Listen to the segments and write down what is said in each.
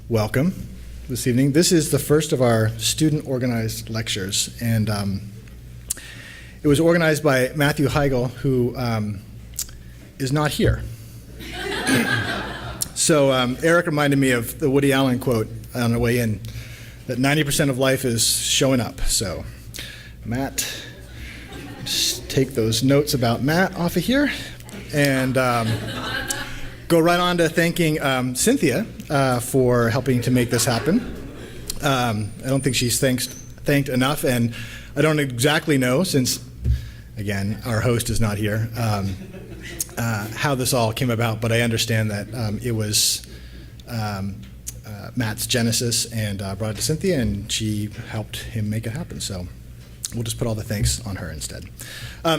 welcome this evening. This is the first of our student-organized lectures, and it was organized by Matthew Heigl, who is not here. So Eric reminded me of the Woody Allen quote on the way in, that 90% of life is showing up. So Matt, just take those notes about Matt off of here, and go right on to thanking Cynthia for helping to make this happen. I don't think she's thanked enough, and I don't exactly know, since, again, our host is not here, how this all came about, but I understand that it was Matt's genesis, and brought it to Cynthia, and she helped him make it happen. So we'll just put all the thanks on her instead.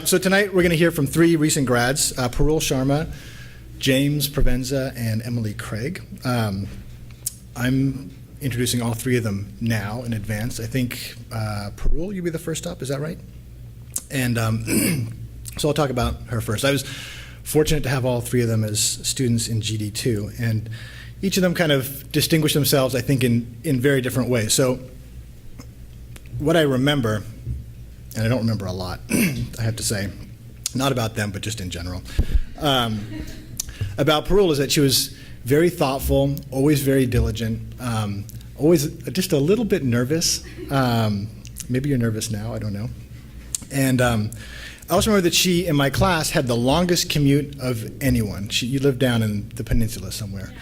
So tonight we're going to hear from three recent grads, Parul, Sharma, James, Provenza, and Emily Craig. I'm introducing all three of them now in advance. I think, Parul, you'll be the first up, is that right? And so I'll talk about her first. I was fortunate to have all three of them as students in GD2, and each of them kind of distinguished themselves, I think, in very different ways. So what I remember, and I don't remember a lot, I have to say, not about them, but just in general, about Parul is that she was very thoughtful, always very diligent, always just a little bit nervous. Maybe you're nervous now, I don't know. And I also remember that she, in my class, had the longest commute of anyone. You lived down in the peninsula somewhere.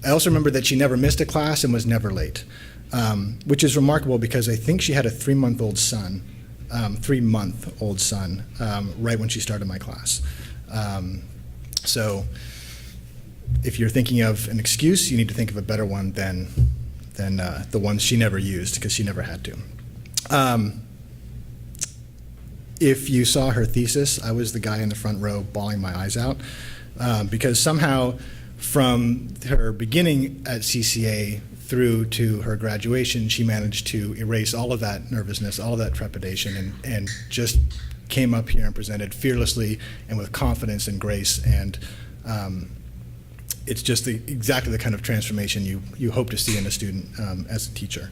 I also remember that she never missed a class and was never late, which is remarkable because I think she had a 3-month-old son, right when she started my class. So if you're thinking of an excuse, you need to think of a better one than the ones she never used, because she never had to. If you saw her thesis, I was the guy in the front row bawling my eyes out, because somehow from her beginning at CCA through to her graduation, she managed to erase all of that nervousness, all of that trepidation, and just came up here and presented fearlessly and with confidence and grace, and it's just exactly the kind of transformation you hope to see in a student as a teacher.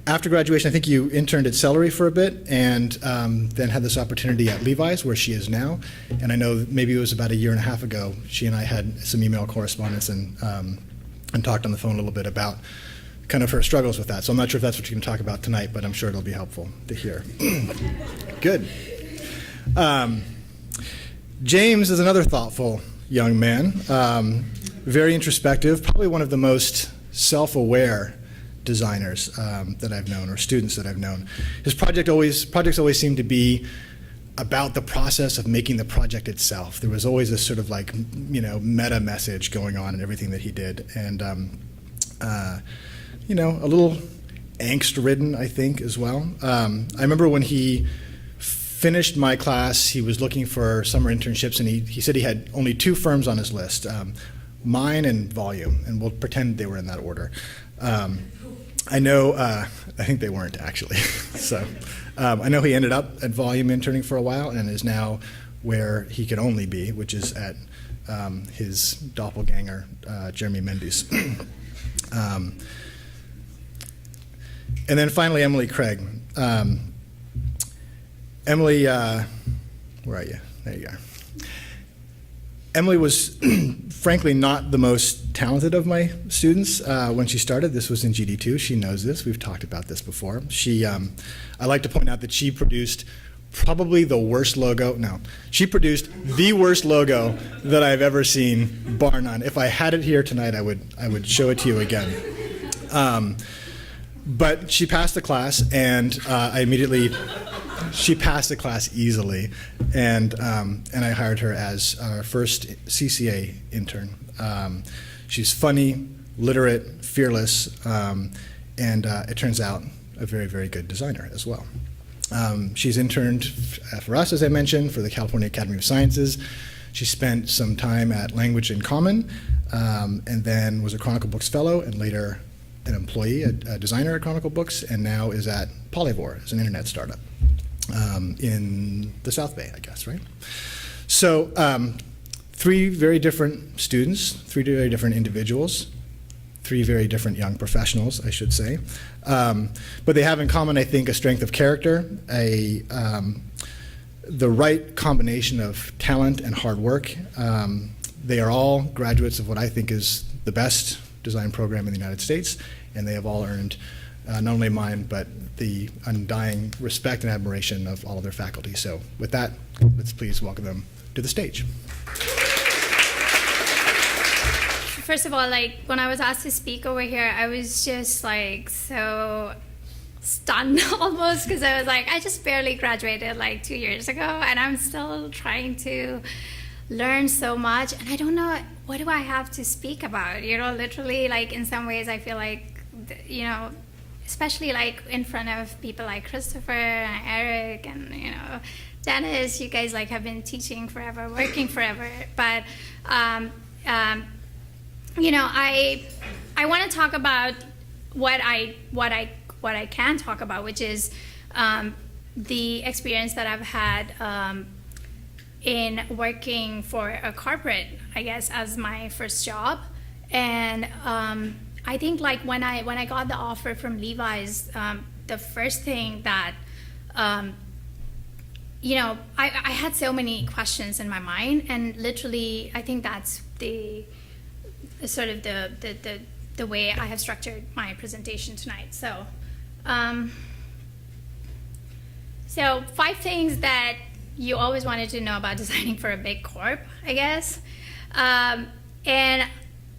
After graduation, I think you interned at Celery for a bit, and then had this opportunity at Levi's, where she is now. And I know maybe it was about a year and a half ago, she and I had some email correspondence and talked on the phone a little bit about kind of her struggles with that. So I'm not sure if that's what you're going to talk about tonight, but I'm sure it'll be helpful to hear. Good. James is another thoughtful young man, very introspective, probably one of the most self-aware designers that I've known, or students that I've known. His projects always seem to be about the process of making the project itself. There was always this sort of like, meta message going on in everything that he did, and a little angst-ridden, I think, as well. I remember when he finished my class, he was looking for summer internships, and he said he had only 2 firms on his list, mine and Volume, and we'll pretend they were in that order. I know, I think they weren't actually. So I know he ended up at Volume interning for a while and is now where he could only be, which is at his doppelganger, Jeremy Mendes. And then finally, Emily Craig. Emily, where are you? There you are. Emily was frankly not the most talented of my students when she started. This was in GD2. She knows this. We've talked about this before. I like to point out that she produced probably the worst logo. No, she produced the worst logo that I've ever seen, bar none. If I had it here tonight, I would show it to you again. But she passed the class, and she passed the class easily, and I hired her as our first CCA intern. She's funny, literate, fearless, and it turns out a very, very good designer as well. She's interned for us, as I mentioned, for the California Academy of Sciences. She spent some time at Language in Common, and then was a Chronicle Books Fellow, and later an employee, a designer at Chronicle Books, and now is at Polyvore as an internet startup in the South Bay, I guess, right? So 3 very different students, 3 very different individuals, three very different young professionals, I should say. But they have in common, I think, a strength of character, the right combination of talent and hard work. They are all graduates of what I think is the best design program in the United States, and they have all earned not only mine, but the undying respect and admiration of all of their faculty. So with that, let's please welcome them to the stage. First of all, like when I was asked to speak over here, I was just like so stunned almost, because I was like, I just barely graduated like 2 years ago, and I'm still trying to learn so much, and I don't know what do I have to speak about. You know, literally, like in some ways, I feel like, you know, especially like in front of people like Christopher and Eric and, you know, Dennis, you guys like have been teaching forever, working forever, but you know, I want to talk about what I can talk about, which is the experience that I've had in working for a corporate, I guess, as my first job. And I think like when I got the offer from Levi's, the first thing that you know, I had so many questions in my mind, and literally I think that's the sort of the way I have structured my presentation tonight. So, so 5 things that you always wanted to know about designing for a big corp, I guess. And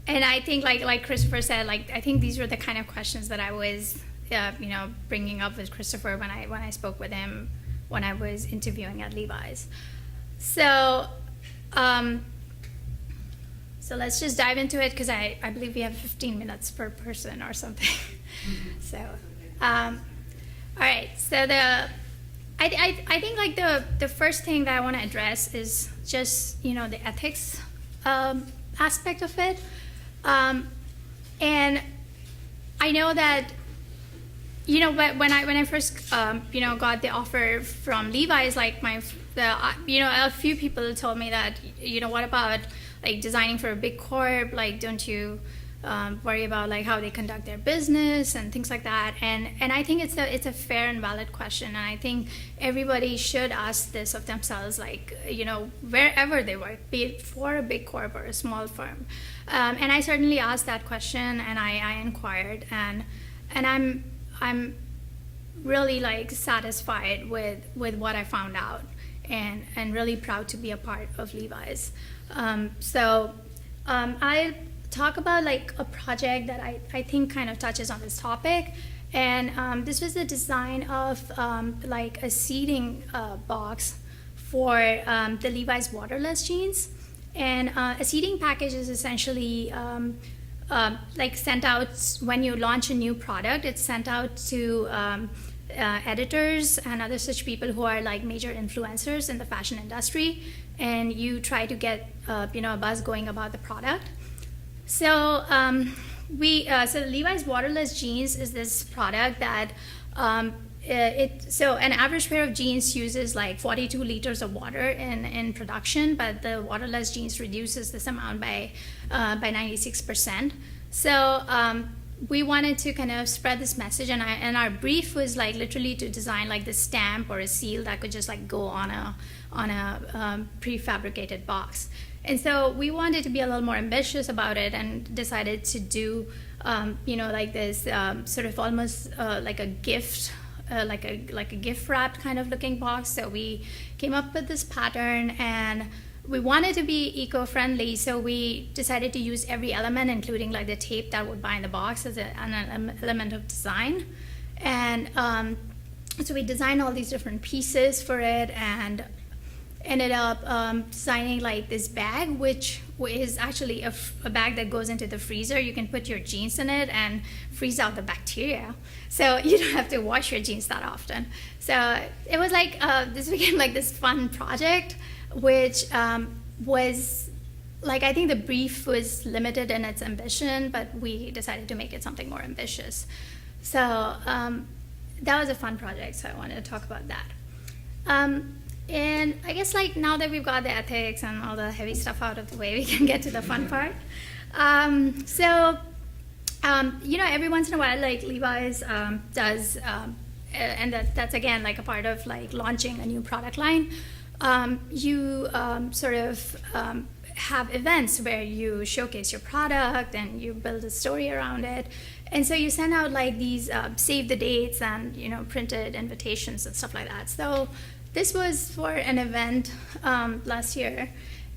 I think like Christopher said, like I think these were the kind of questions that I was, you know, bringing up with Christopher when I spoke with him when I was interviewing at Levi's. So. So let's just dive into it, because I believe we have 15 minutes per person or something. So, all right. So I think like the first thing that I want to address is just, you know, the ethics aspect of it, and I know that, you know, but when I first you know, got the offer from Levi's, like you know, a few people told me that, you know, what about like designing for a big corp, like don't you worry about like how they conduct their business and things like that. And I think it's a fair and valid question, and I think everybody should ask this of themselves, like, you know, wherever they work, be it for a big corp or a small firm. And I certainly asked that question, and I inquired, and I'm really like satisfied with what I found out, and really proud to be a part of Levi's. I'll talk about like a project that I think kind of touches on this topic, and this was the design of like a seating box for the Levi's waterless jeans. And a seating package is essentially like sent out when you launch a new product. It's sent out to editors and other such people who are like major influencers in the fashion industry, and you try to get you know, a buzz going about the product. So so Levi's waterless jeans is this product that so an average pair of jeans uses like 42 liters of water in production, but the waterless jeans reduces this amount by 96%. So we wanted to kind of spread this message, and our brief was like literally to design like the stamp or a seal that could just like go on a prefabricated box. And so we wanted to be a little more ambitious about it, and decided to do you know, like this sort of almost like a gift, like a gift wrapped kind of looking box. So we came up with this pattern, and we wanted to be eco-friendly, so we decided to use every element, including like the tape that would bind the box, as an element of design. And so we designed all these different pieces for it, and ended up designing like this bag, which is actually a bag that goes into the freezer. You can put your jeans in it and freeze out the bacteria, so you don't have to wash your jeans that often. So it was like this became like this fun project, which was like, I think the brief was limited in its ambition, but we decided to make it something more ambitious. So that was a fun project, so I wanted to talk about that. And I guess like now that we've got the ethics and all the heavy stuff out of the way, we can get to the fun part. So Every once in a while, like Levi's does, and that's again like a part of like launching a new product line. You sort of have events where you showcase your product and you build a story around it. And so you send out like these save the dates and printed invitations and stuff like that. So this was for an event last year.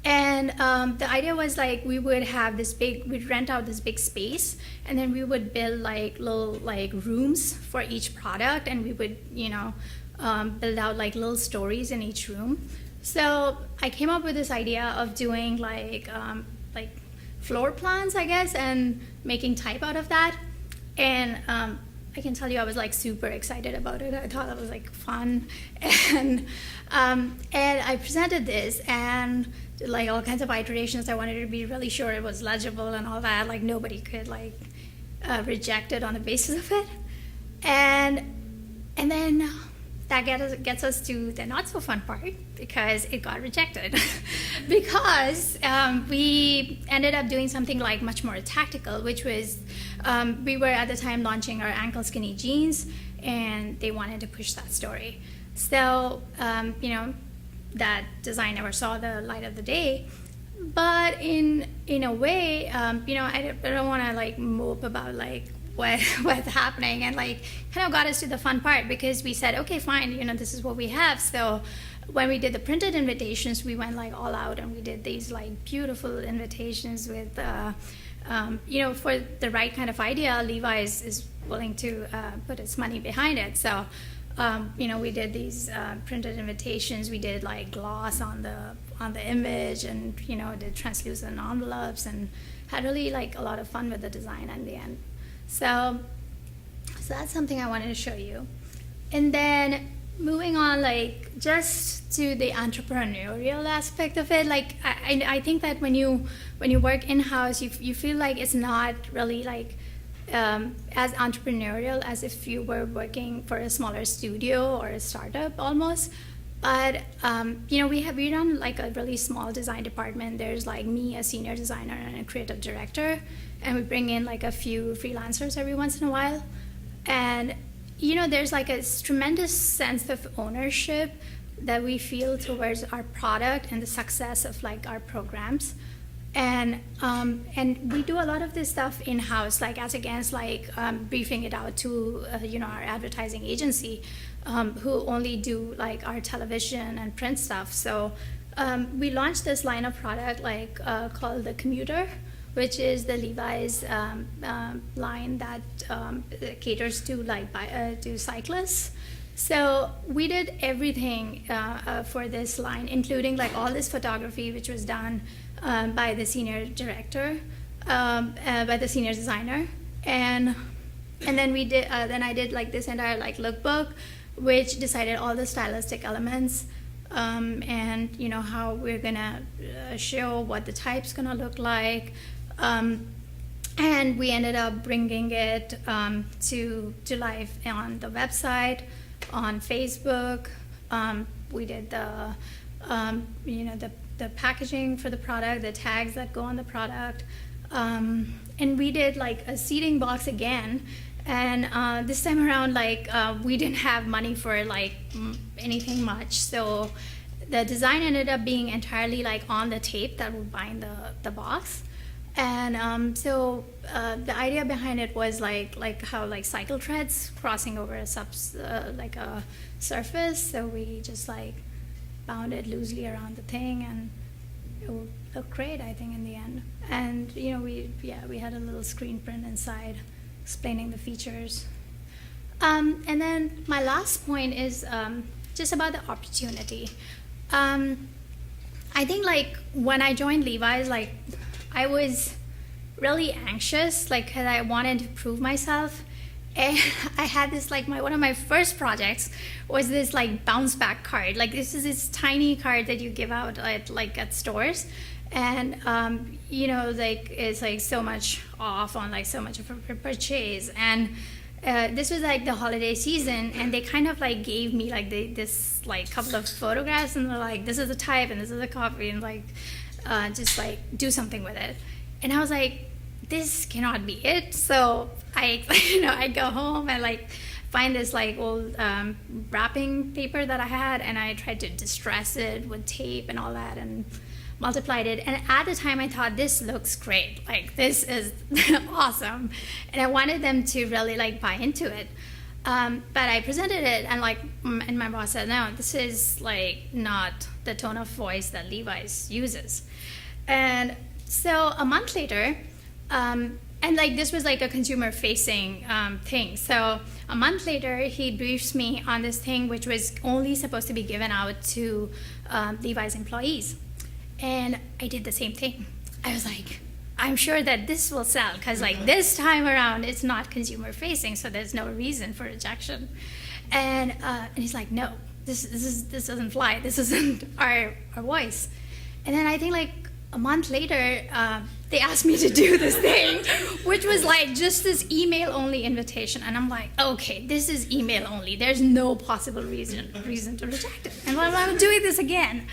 And the idea was like we'd rent out this big space, and then we would build like little like rooms for each product, and we would build out like little stories in each room. So I came up with this idea of doing like floor plans, I guess, and making type out of that. And I can tell you I was like super excited about it. I thought it was like fun, and I presented this and like all kinds of iterations. I wanted to be really sure it was legible and all that. Like nobody could like reject it on the basis of it. And then that gets us to the not so fun part, because it got rejected. Because we ended up doing something like much more tactical, which was we were at the time launching our ankle skinny jeans, and they wanted to push that story. So that design never saw the light of the day. But in a way, I don't want to like mope about like what's happening, and like kind of got us to the fun part, because we said, okay, fine, this is what we have. So when we did the printed invitations, we went like all out, and we did these like beautiful invitations with for the right kind of idea, Levi is willing to put its money behind it. So we did these printed invitations. We did like gloss on the image, and did translucent envelopes, and had really like a lot of fun with the design in the end. So that's something I wanted to show you. And then moving on, like just to the entrepreneurial aspect of it, like I think that when you work in-house, you feel like it's not really like as entrepreneurial as if you were working for a smaller studio or a startup almost. But we run like a really small design department. There's like me, a senior designer, and a creative director, and we bring in like a few freelancers every once in a while. And there's like a tremendous sense of ownership that we feel towards our product and the success of like our programs. And we do a lot of this stuff in-house, like as against like briefing it out to our advertising agency, who only do like our television and print stuff. So we launched this line of product like called the Commuter, which is the Levi's line that caters to like to cyclists. So we did everything for this line, including like all this photography, which was done by the senior director, by the senior designer, and then we did. Then I did like this entire like lookbook, which decided all the stylistic elements, and how we're gonna show what the type's gonna look like. And we ended up bringing it to life on the website, on Facebook. We did the packaging for the product, the tags that go on the product, and we did like a seating box again. And this time around, like we didn't have money for like anything much, so the design ended up being entirely like on the tape that would bind the box. And so the idea behind it was like how like cycle treads crossing over a surface. So we just like bound it loosely around the thing, and it would look great, I think, in the end. And we had a little screen print inside explaining the features. And then my last point is just about the opportunity. I think like when I joined Levi's, like I was really anxious, like, cause I wanted to prove myself. And I had this, like, one of my first projects was this, like, bounce back card. Like, this is this tiny card that you give out at stores. And, like, it's, like, so much off on, like, so much of a purchase. And this was, like, the holiday season, and they kind of, like, gave me, like, this, like, couple of photographs, and they're like, this is the type, and this is the copy, and, like, just, like, do something with it. And I was like, this cannot be it. So I, I go home and like find this like old wrapping paper that I had, and I tried to distress it with tape and all that, and multiplied it. And at the time I thought, this looks great, like this is awesome, and I wanted them to really like buy into it. But I presented it, and like, and my boss said, no, this is like not the tone of voice that Levi's uses. And so a month later, and like this was like a consumer facing thing. So a month later, he briefs me on this thing, which was only supposed to be given out to Levi's employees. And I did the same thing. I was like, I'm sure that this will sell, because like this time around it's not consumer facing, so there's no reason for rejection. And he's like, no, this doesn't fly. This isn't our voice. And then I think like a month later, they asked me to do this thing, which was like just this email only invitation. And I'm like, okay, this is email only. There's no possible reason to reject it. And I'm doing this again.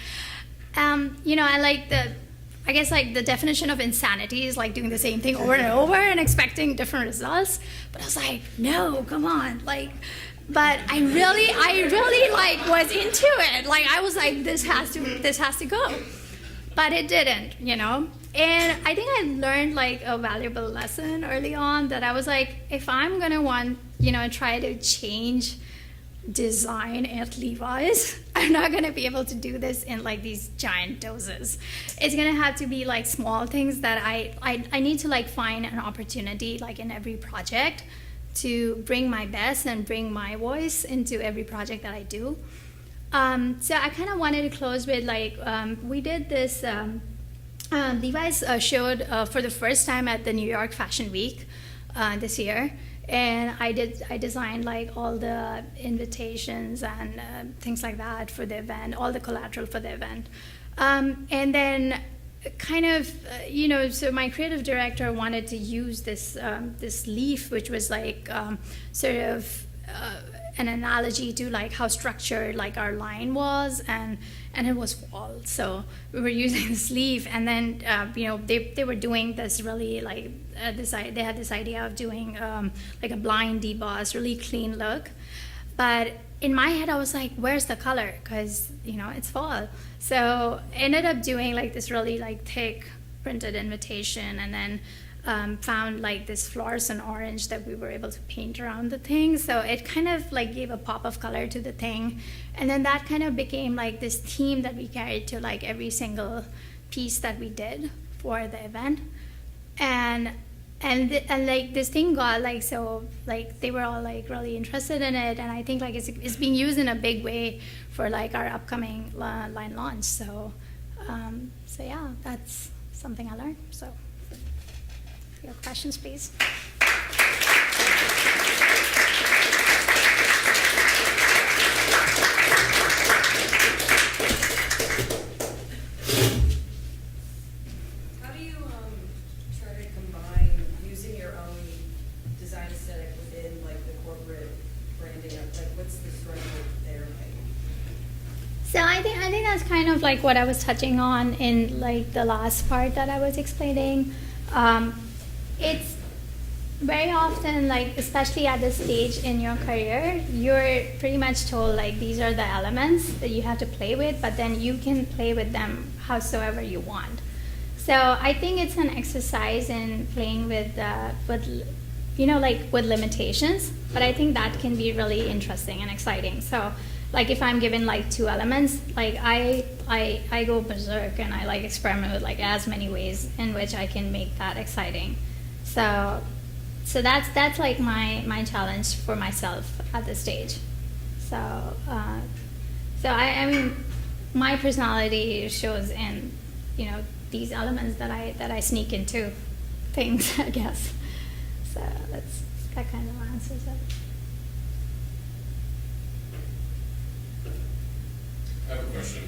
I guess like the definition of insanity is like doing the same thing over and over and expecting different results. But I was like, no, come on, like. But I really like was into it. Like I was like, this has to go. But it didn't, And I think I learned like a valuable lesson early on, that I was like, if I'm gonna try to change design at Levi's, I'm not going to be able to do this in like these giant doses. It's going to have to be like small things that I need to like find an opportunity like in every project to bring my best and bring my voice into every project that I do. So I kind of wanted to close with like, we did this, Levi's showed for the first time at the New York Fashion Week this year. And I designed like all the invitations and things like that for the event, all the collateral for the event. And then kind of, so my creative director wanted to use this, this leaf, which was like sort of an analogy to like how structured like our line was, and it was fall. So we were using this leaf, and then they were doing this really like they had this idea of doing like a blind deboss, really clean look. But in my head I was like, where's the color? Because it's fall. So I ended up doing like this really like thick printed invitation, and then found like this fluorescent orange that we were able to paint around the thing. So it kind of like gave a pop of color to the thing. And then that kind of became like this theme that we carried to like every single piece that we did for the event. And like this thing got like, so like they were all like really interested in it. And I think like it's being used in a big way for like our upcoming line launch. So yeah, that's something I learned. So. Your questions, please. I How do you try to combine using your own design aesthetic within like the corporate branding? Like, what's the struggle there like? So I think that's kind of like what I was touching on in like the last part that I was explaining. It's very often, like, especially at this stage in your career, you're pretty much told, like, these are the elements that you have to play with, but then you can play with them howsoever you want. So I think it's an exercise in playing with with limitations, but I think that can be really interesting and exciting. So, like, if I'm given, like, 2 elements, like, I go berserk and I, like, experiment with, like, as many ways in which I can make that exciting. So that's like my challenge for myself at this stage. So I mean, my personality shows in these elements that I sneak into things, I guess. So that kind of answers it. I have a question.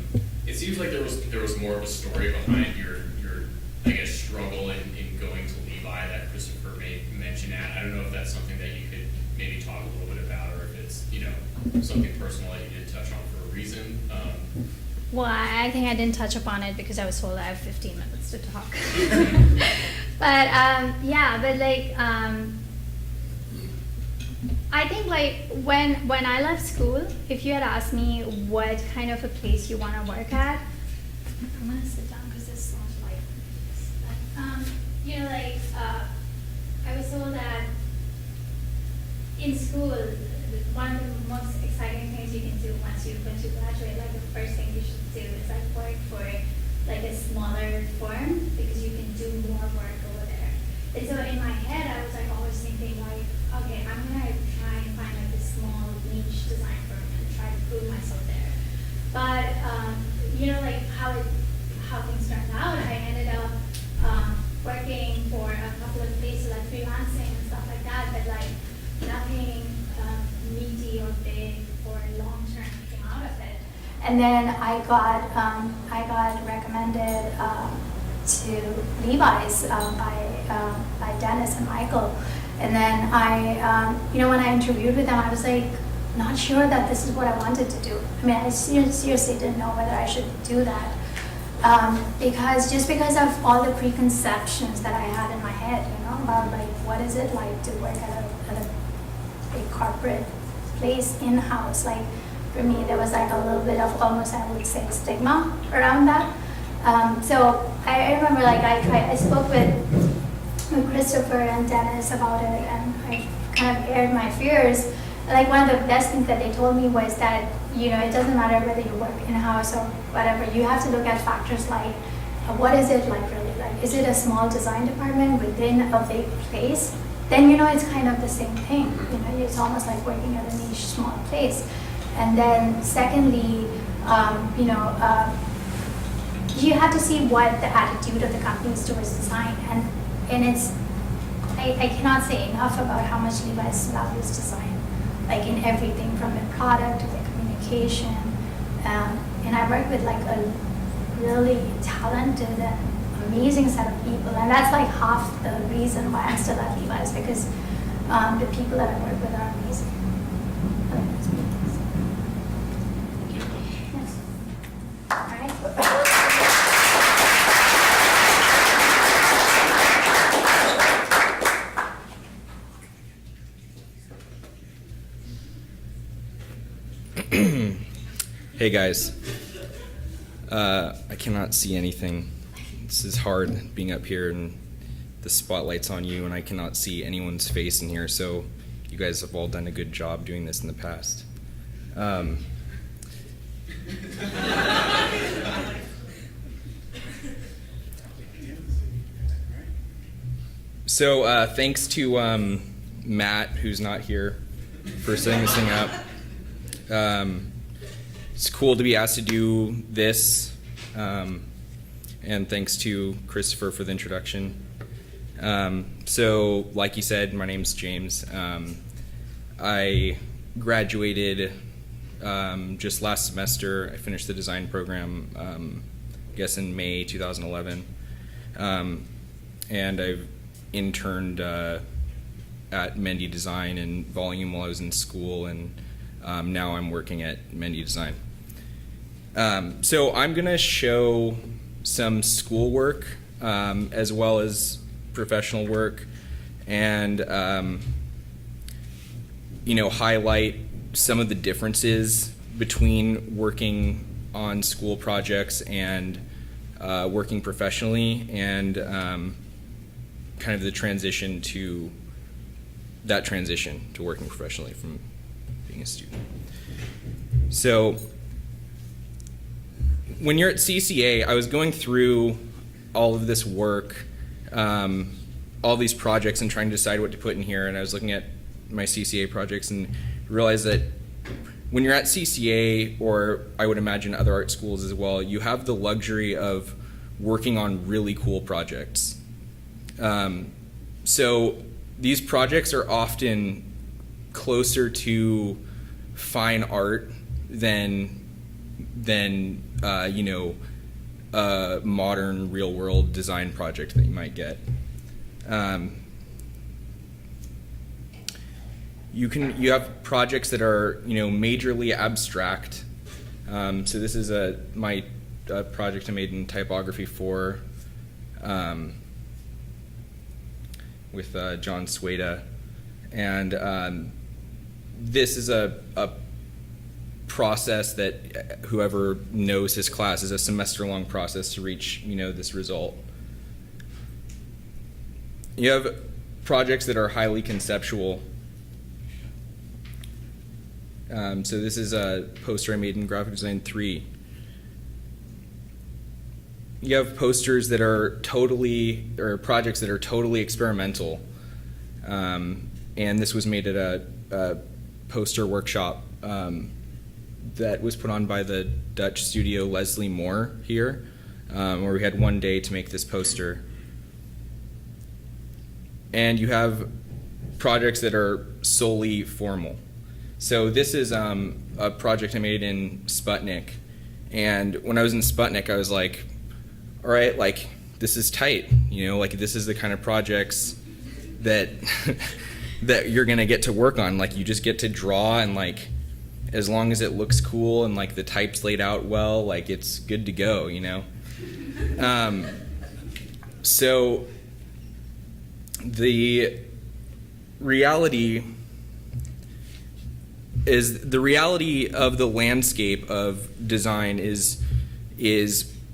It seems like there was more of a story behind your I guess struggle in going to Levi that Christopher made mention at. I don't know if that's something that you could maybe talk a little bit about, or if it's something personal that you didn't touch on for a reason. Well, I think I didn't touch upon it because I was told I have 15 minutes to talk. But yeah, but like I think like when I left school, if you had asked me what kind of a place you want to work at, I'm gonna sit down because this sounds like you know, like I was told that in school, one of the most exciting things you can do once you graduate, like the first thing you should do is like work for like a smaller firm because you can do more work over there. And so in my head, I was like always thinking like, okay, I'm gonna try and find like a small niche design firm and try to prove myself there. But you know, like how things turned out, I ended up working for a couple of places like freelancing and stuff like that, but like nothing meaty or big or long term came out of it. And then I got recommended to Levi's by Dennis and Michael. And then you know, when I interviewed with them, I was like not sure that this is what I wanted to do. I mean, I seriously didn't know whether I should do that. Because of all the preconceptions that I had in my head, you know, about like what is it like to work at a big corporate place in-house. Like for me, there was like a little bit of almost, I would say, stigma around that. So I remember like I spoke with Christopher and Dennis about it, and I kind of aired my fears. Like one of the best things that they told me was that, you know, it doesn't matter whether you work in-house or whatever, you have to look at factors like what is it like really like? Is it a small design department within a big place? Then, you know, it's kind of the same thing. You know, it's almost like working at a niche small place. And then secondly, you know, you have to see what the attitude of the company is towards design. And it's, I cannot say enough about how much Levi's values design. Like in everything from the product to the communication. And I work with like a really talented and amazing set of people. And that's like half the reason why I'm still at Levi's, because the people that I work with are amazing. Yes. All right. Hey guys, I cannot see anything. This is hard being up here and the spotlight's on you and I cannot see anyone's face in here, so you guys have all done a good job doing this in the past. So thanks to Matt, who's not here, for setting this thing up. It's cool to be asked to do this, and thanks to Christopher for the introduction. So, like you said, my name's James. I graduated just last semester. I finished the design program, I guess in May 2011, and I've interned at Mendy Design in volume while I was in school, and now I'm working at Mendy Design. So I'm going to show some schoolwork as well as professional work, and you know, highlight some of the differences between working on school projects and working professionally, and kind of the transition to working professionally from being a student. So when you're at CCA, I was going through all of this work, all these projects, and trying to decide what to put in here, and I was looking at my CCA projects and realized that when you're at CCA, or I would imagine other art schools as well, you have the luxury of working on really cool projects. So these projects are often closer to fine art than you know, a modern real world design project that you might get. You have projects that are, you know, majorly abstract. So this is my project I made in typography 4. with John Sweda. And this is a process that whoever knows his class is a semester-long process to reach, this result. You have projects that are highly conceptual. So this is a poster I made in Graphic Design 3. You have posters that are projects that are totally experimental. And this was made at a poster workshop that was put on by the Dutch studio Leslie Moore here, where we had one day to make this poster. And you have projects that are solely formal. So this is a project I made in Sputnik. And when I was in Sputnik, I was like, all right, like, this is tight. This is the kind of projects that that you're going to get to work on. Like, you just get to draw, and, like, as long as it looks cool and, like, the type's laid out well, like, it's good to go, So the reality of the landscape of design is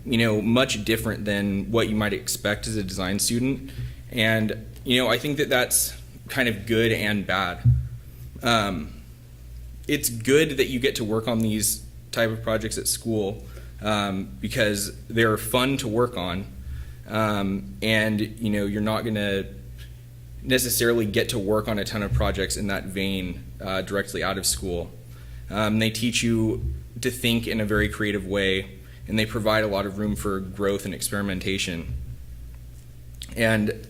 much different than what you might expect as a design student. And I think that that's kind of good and bad. It's good that you get to work on these type of projects at school because they're fun to work on, and you're not going to necessarily get to work on a ton of projects in that vein directly out of school. They teach you to think in a very creative way, and they provide a lot of room for growth and experimentation. And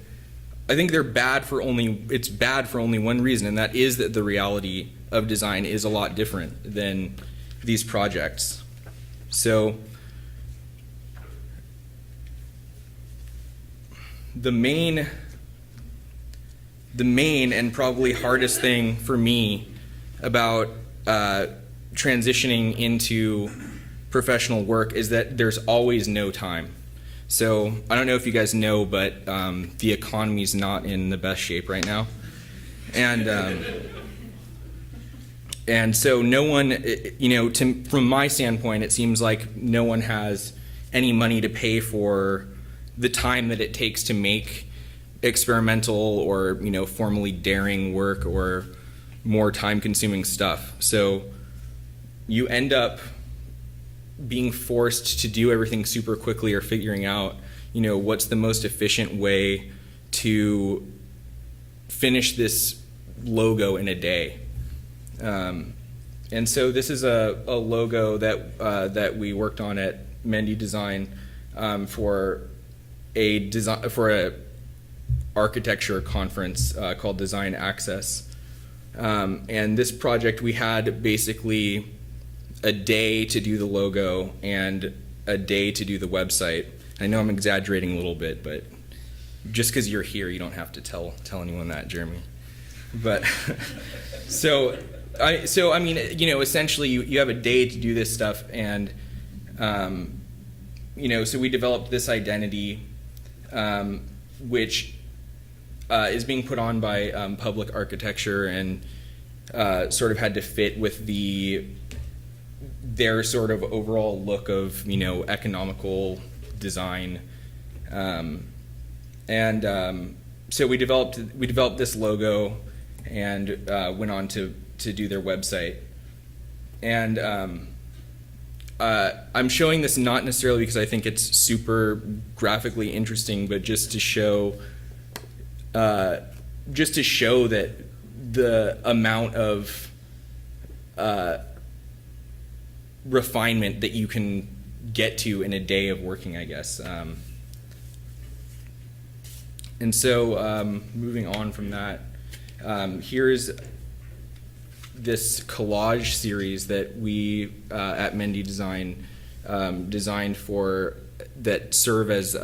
I think it's bad for only one reason, and that is that the reality of design is a lot different than these projects. So the main and probably hardest thing for me about transitioning into professional work is that there's always no time. So I don't know if you guys know, but the economy's not in the best shape right now. And so no one, from my standpoint, it seems like no one has any money to pay for the time that it takes to make experimental or formally daring work or more time-consuming stuff. So you end up being forced to do everything super quickly or figuring out what's the most efficient way to finish this logo in a day. And so this is a logo that we worked on at Mendy Design for a architecture conference called Design Access. And this project, we had basically a day to do the logo and a day to do the website. I know I'm exaggerating a little bit, but just because you're here, you don't have to tell anyone that, Jeremy. But so I mean, essentially you have a day to do this stuff, and so we developed this identity, which is being put on by Public Architecture, and sort of had to fit with their sort of overall look of economical design, so we developed this logo and went on to do their website. And I'm showing this not necessarily because I think it's super graphically interesting, but just to show that the amount of refinement that you can get to in a day of working, I guess. And so moving on from that, here's this collage series that we at Mendy Design designed that serve as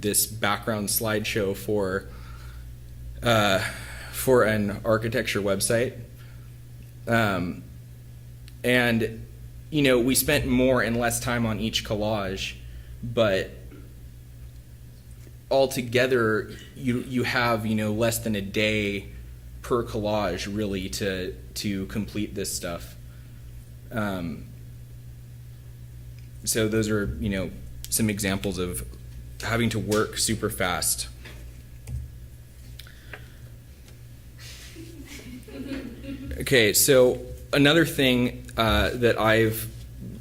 this background slideshow for an architecture website. And we spent more and less time on each collage, but altogether, you have, less than a day per collage really to complete this stuff. So those are, some examples of having to work super fast. Okay, so another thing that I've,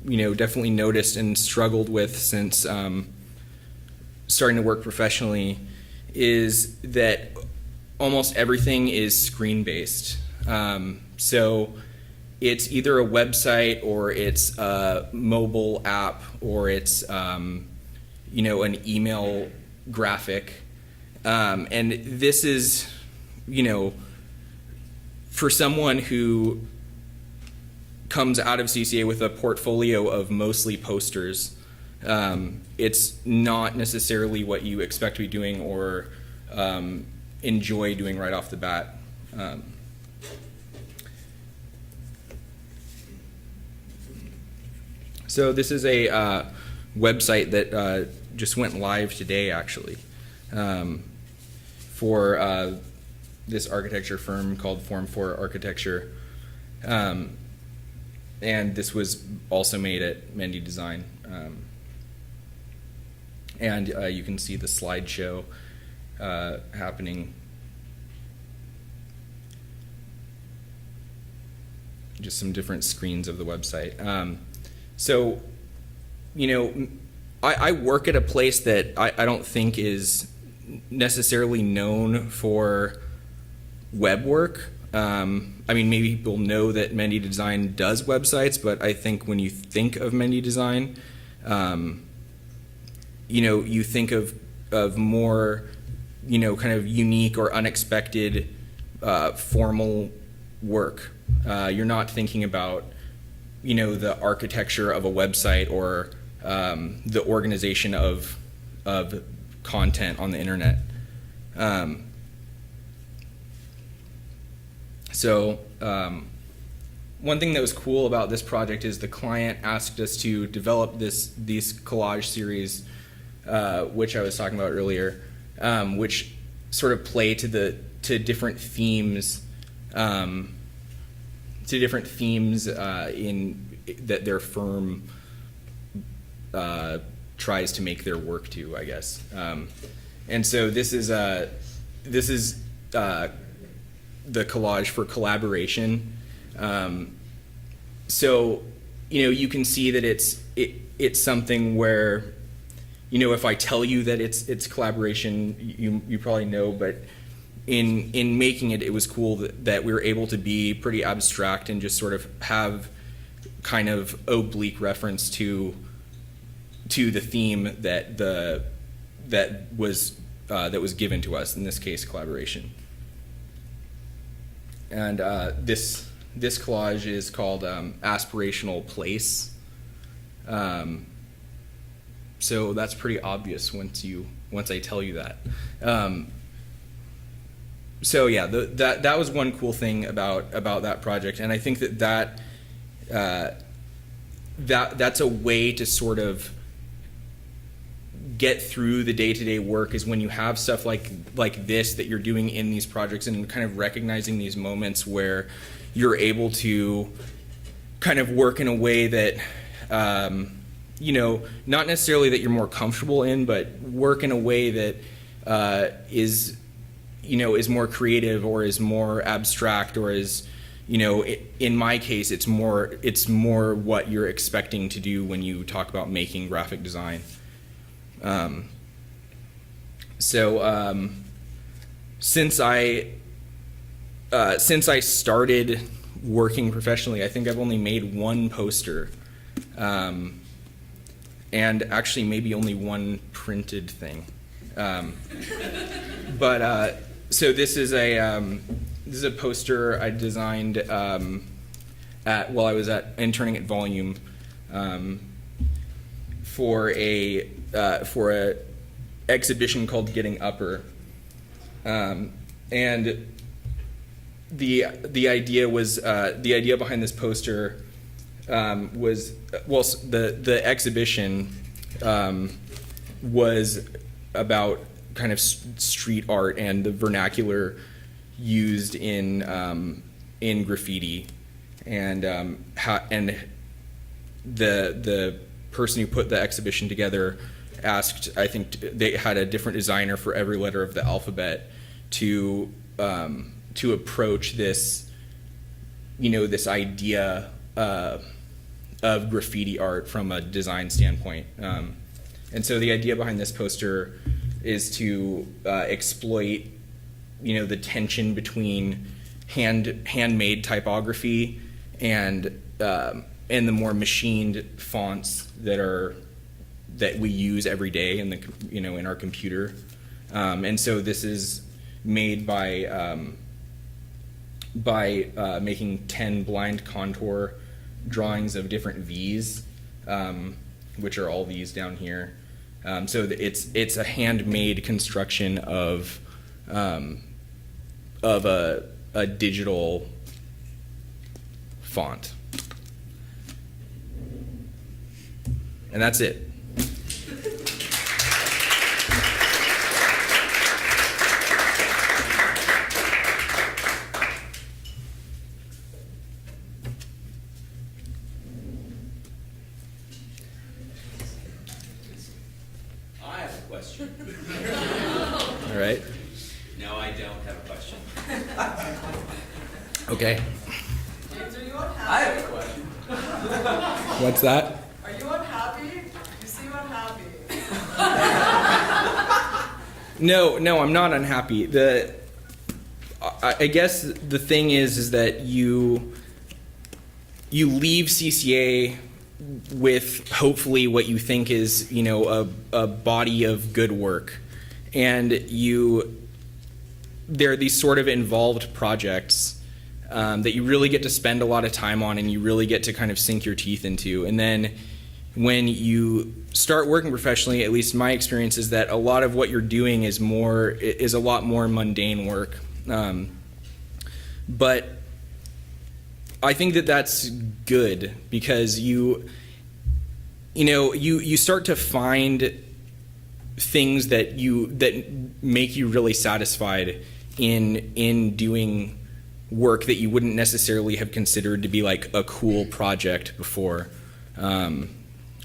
definitely noticed and struggled with since starting to work professionally is that almost everything is screen-based. So it's either a website or it's a mobile app or it's, an email graphic. And this is, for someone who comes out of CCA with a portfolio of mostly posters, it's not necessarily what you expect to be doing or enjoy doing right off the bat. So this is a website that just went live today, actually, for this architecture firm called Form 4 Architecture. And this was also made at Mendy Design. And you can see the slideshow happening. Just some different screens of the website. So, I work at a place that I don't think is necessarily known for web work. Maybe people know that Mendy Design does websites, but I think when you think of Mendy Design, you think of more, kind of unique or unexpected formal work. You're not thinking about, the architecture of a website or the organization of content on the internet. So one thing that was cool about this project is the client asked us to develop these collage series, which I was talking about earlier, which sort of play to different themes, that their firm tries to make their work to, I guess. And so this is the collage for collaboration. So you can see that it's something where, if I tell you that it's collaboration, you probably know, but in making it, it was cool that we were able to be pretty abstract and just sort of have kind of oblique reference to the theme that was given to us, in this case, collaboration. And this collage is called Aspirational Place. So that's pretty obvious once I tell you that. So yeah, that was one cool thing about that project, and I think that's a way to sort of get through the day-to-day work, is when you have stuff like this that you're doing in these projects, and kind of recognizing these moments where you're able to kind of work in a way that not necessarily that you're more comfortable in, but work in a way that is more creative or is more abstract or is, in my case, it's more what you're expecting to do when you talk about making graphic design. Since I started working professionally, I think I've only made one poster, and actually maybe only one printed thing. So this is a poster I designed while I was interning at Volume for a exhibition called Getting Upper, and the idea behind this poster was, the exhibition was about kind of street art and the vernacular used in graffiti, and the person who put the exhibition together asked, I think they had a different designer for every letter of the alphabet to approach this, this idea of graffiti art from a design standpoint. And so the idea behind this poster is to exploit, the tension between handmade typography and the more machined fonts that we use every day in in our computer. And so this is made by making 10 blind contour drawings of different V's, which are all these down here. So it's a handmade construction of a digital font. And that's it. I have a question. All right. No, I don't have a question. Okay. James, are you unhappy? I have a question. What's that? Are you unhappy? You seem unhappy. No, I'm not unhappy. I guess the thing is that you leave CCA with hopefully what you think is a body of good work, and there are these sort of involved projects that you really get to spend a lot of time on, and you really get to kind of sink your teeth into. And then when you start working professionally, at least my experience is that a lot of what you're doing is a lot more mundane work. But I think that that's good, because you start to find things that make you really satisfied in doing work that you wouldn't necessarily have considered to be like a cool project before.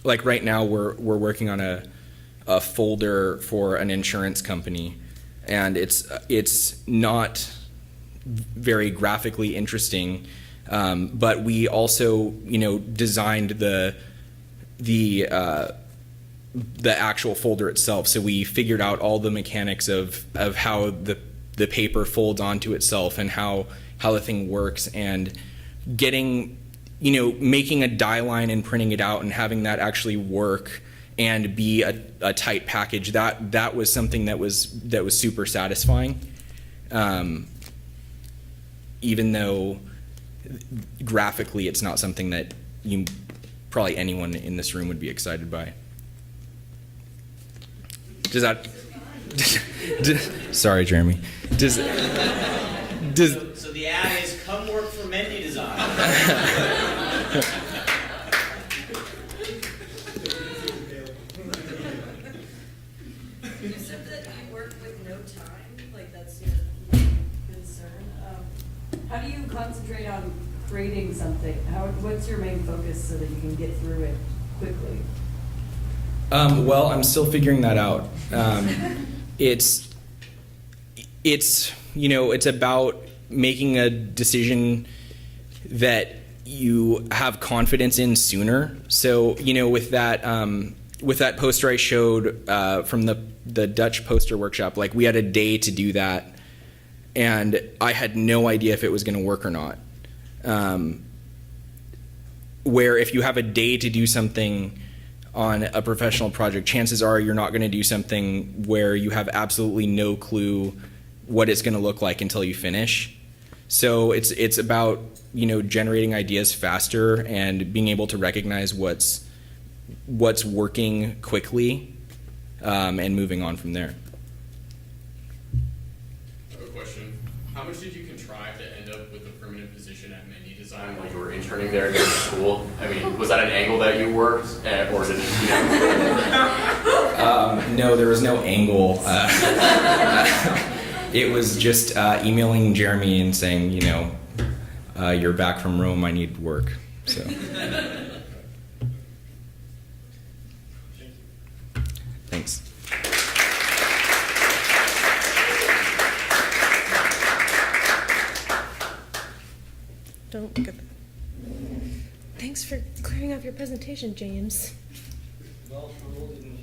Like right now we're working on a folder for an insurance company, and it's not very graphically interesting, but we also designed the actual folder itself. So we figured out all the mechanics of how the paper folds onto itself and how the thing works, and making a die line and printing it out and having that actually work and be a tight package. That was something that was super satisfying, even though graphically it's not something that probably anyone in this room would be excited by. Does that? Sorry, Jeremy. Does? So the ad is come work for Mendy Design. You said that you work with no time, like that's your concern. How do you concentrate on creating something? What's your main focus so that you can get through it quickly? Well, I'm still figuring that out. It's about making a decision that you have confidence in sooner. So, with that poster I showed from the Dutch poster workshop, like we had a day to do that, and I had no idea if it was going to work or not. Where if you have a day to do something on a professional project, chances are you're not going to do something where you have absolutely no clue what it's going to look like until you finish. So it's about generating ideas faster and being able to recognize what's working quickly, and moving on from there. I have a question. How much did you contrive strive to end up with a permanent position at Menu Design while you were interning there during school? I mean, was that an angle that you worked at, or did it, you know? No, there was no angle. It was just emailing Jeremy and saying, you know, you're back from Rome, I need work. So. Thanks. Don't look at that. Thanks for clearing off your presentation, James. Well, Parul didn't.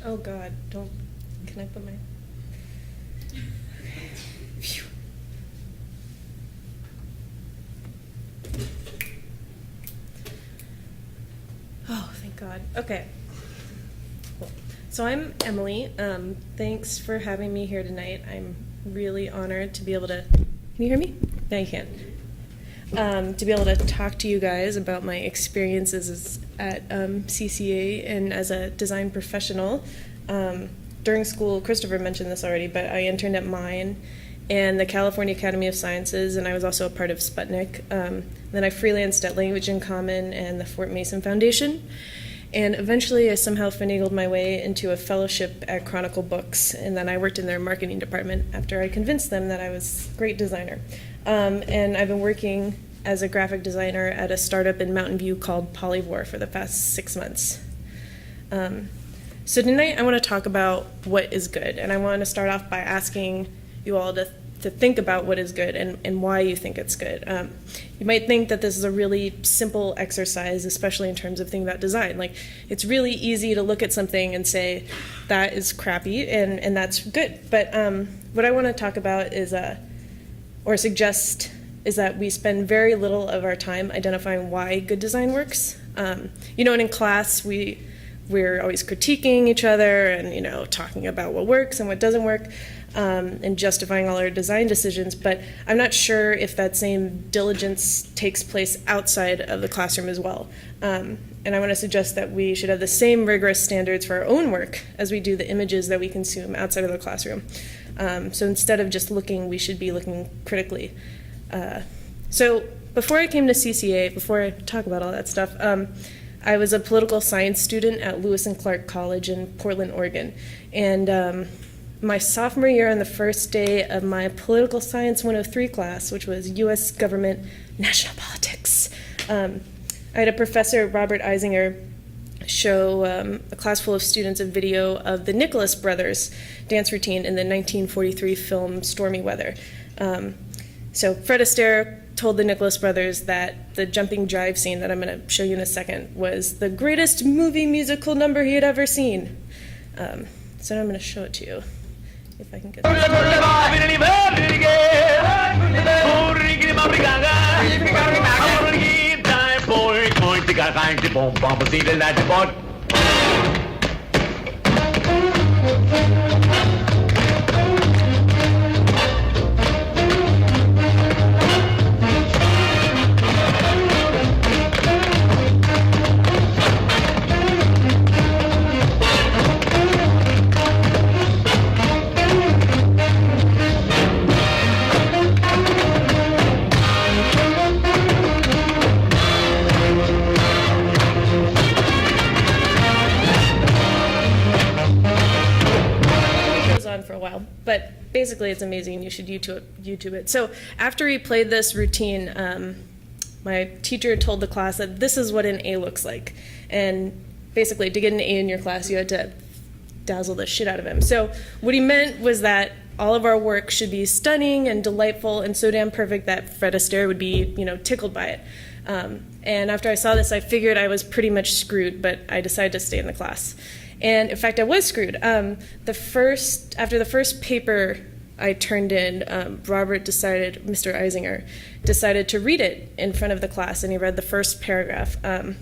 Oh God, don't. Can I put my? Phew. Oh, thank God. Okay. Cool. So I'm Emily. Thanks for having me here tonight. I'm really honored to be able to. Can you hear me? Yeah, you can. To be able to talk to you guys about my experiences at CCA and as a design professional. During school, Christopher mentioned this already, but I interned at Mine and the California Academy of Sciences, and I was also a part of Sputnik. Then I freelanced at Language in Common and the Fort Mason Foundation. And eventually I somehow finagled my way into a fellowship at Chronicle Books, and then I worked in their marketing department after I convinced them that I was a great designer. And I've been working as a graphic designer at a startup in Mountain View called Polyvore for the past 6 months. So tonight I want to talk about what is good, and I want to start off by asking you all to think about what is good and why you think it's good. You might think that this is a really simple exercise, especially in terms of thinking about design. Like, it's really easy to look at something and say, that is crappy, and that's good. But what I want to talk about is, or suggest, is that we spend very little of our time identifying why good design works. You know, and in class, we're always critiquing each other and, you know, talking about what works and what doesn't work. And justifying all our design decisions, but I'm not sure if that same diligence takes place outside of the classroom as well. And I want to suggest that we should have the same rigorous standards for our own work as we do the images that we consume outside of the classroom. So instead of just looking, we should be looking critically. So before I came to CCA, before I talk about all that stuff, I was a political science student at Lewis and Clark College in Portland, Oregon. And my sophomore year, on the first day of my Political Science 103 class, which was U.S. Government National Politics, I had a professor, Robert Eisinger, show a class full of students a video of the Nicholas brothers' dance routine in the 1943 film Stormy Weather. So Fred Astaire told the Nicholas brothers that the jumping jive scene that I'm going to show you in a second was the greatest movie musical number he had ever seen. So now I'm going to show it to you. If I can get this. For a while, but basically it's amazing. You should YouTube it. So after he played this routine, my teacher told the class that this is what an A looks like, and basically to get an A in your class you had to dazzle the shit out of him. So what he meant was that all of our work should be stunning and delightful and so damn perfect that Fred Astaire would be, you know, tickled by it. And after I saw this, I figured I was pretty much screwed, but I decided to stay in the class. And in fact, I was screwed. After the first paper I turned in, Mr. Eisinger decided to read it in front of the class, and he read the first paragraph. And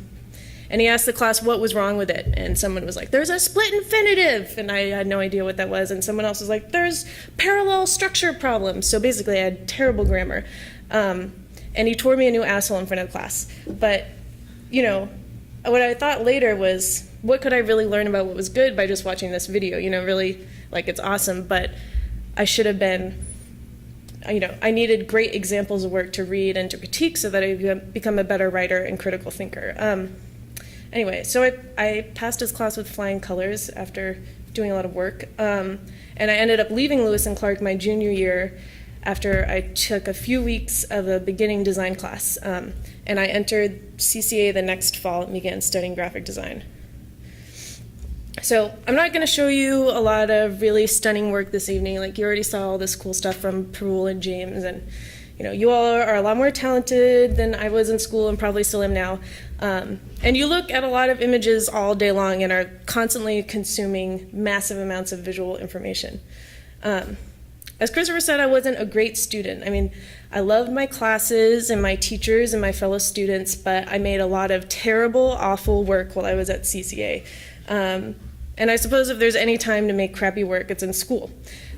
he asked the class what was wrong with it, and someone was like, "There's a split infinitive," and I had no idea what that was, and someone else was like, "There's parallel structure problems." So basically, I had terrible grammar. And he tore me a new asshole in front of the class. But, you know, what I thought later was, what could I really learn about what was good by just watching this video? You know, really Like, it's awesome, but I should have been, I needed great examples of work to read and to critique so that I could become a better writer and critical thinker. Anyway, so I passed his class with flying colors after doing a lot of work, and I ended up leaving Lewis and Clark my junior year after I took a few weeks of a beginning design class, and I entered CCA the next fall and began studying graphic design. So I'm not going to show you a lot of really stunning work this evening. Like, you already saw all this cool stuff from Parul and James, and you all are a lot more talented than I was in school and probably still am now. And you look at a lot of images all day long and are constantly consuming massive amounts of visual information. As Christopher said, I wasn't a great student. I mean, I loved my classes and my teachers and my fellow students, but I made a lot of terrible, awful work while I was at CCA. And I suppose if there's any time to make crappy work, it's in school.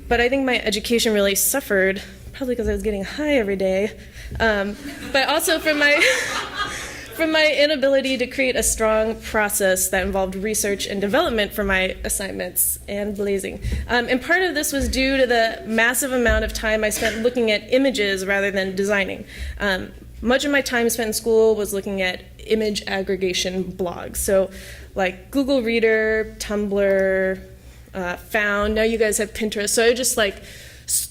But I think my education really suffered, probably because I was getting high every day, but also from my inability to create a strong process that involved research and development for my assignments and blazing. And part of this was due to the massive amount of time I spent looking at images rather than designing. Much of my time spent in school was looking at image aggregation blogs. So like Google Reader, Tumblr, Found. Now you guys have Pinterest. So I would just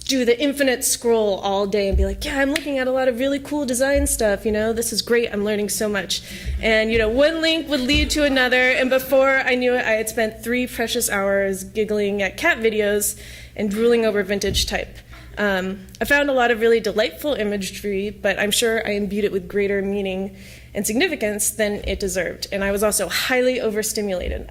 do the infinite scroll all day and be like, yeah, I'm looking at a lot of really cool design stuff, this is great, I'm learning so much. And one link would lead to another, and before I knew it, I had spent 3 precious hours giggling at cat videos and drooling over vintage type. I found a lot of really delightful imagery, but I'm sure I imbued it with greater meaning and significance than it deserved. And I was also highly overstimulated.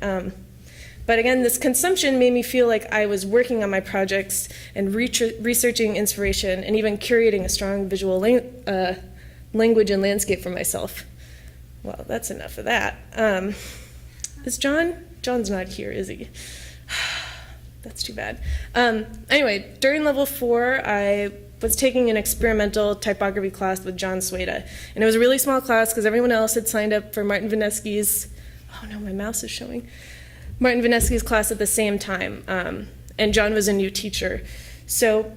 But again, this consumption made me feel like I was working on my projects and researching inspiration and even curating a strong visual language and landscape for myself. Well, that's enough of that. Is John? John's not here, is he? That's too bad. Anyway, during level 4, I was taking an experimental typography class with John Sueda. And it was a really small class because everyone else had signed up for Martin Vinesky's, oh no, my mouse is showing. Martin Vinesky's class at the same time, and John was a new teacher. So,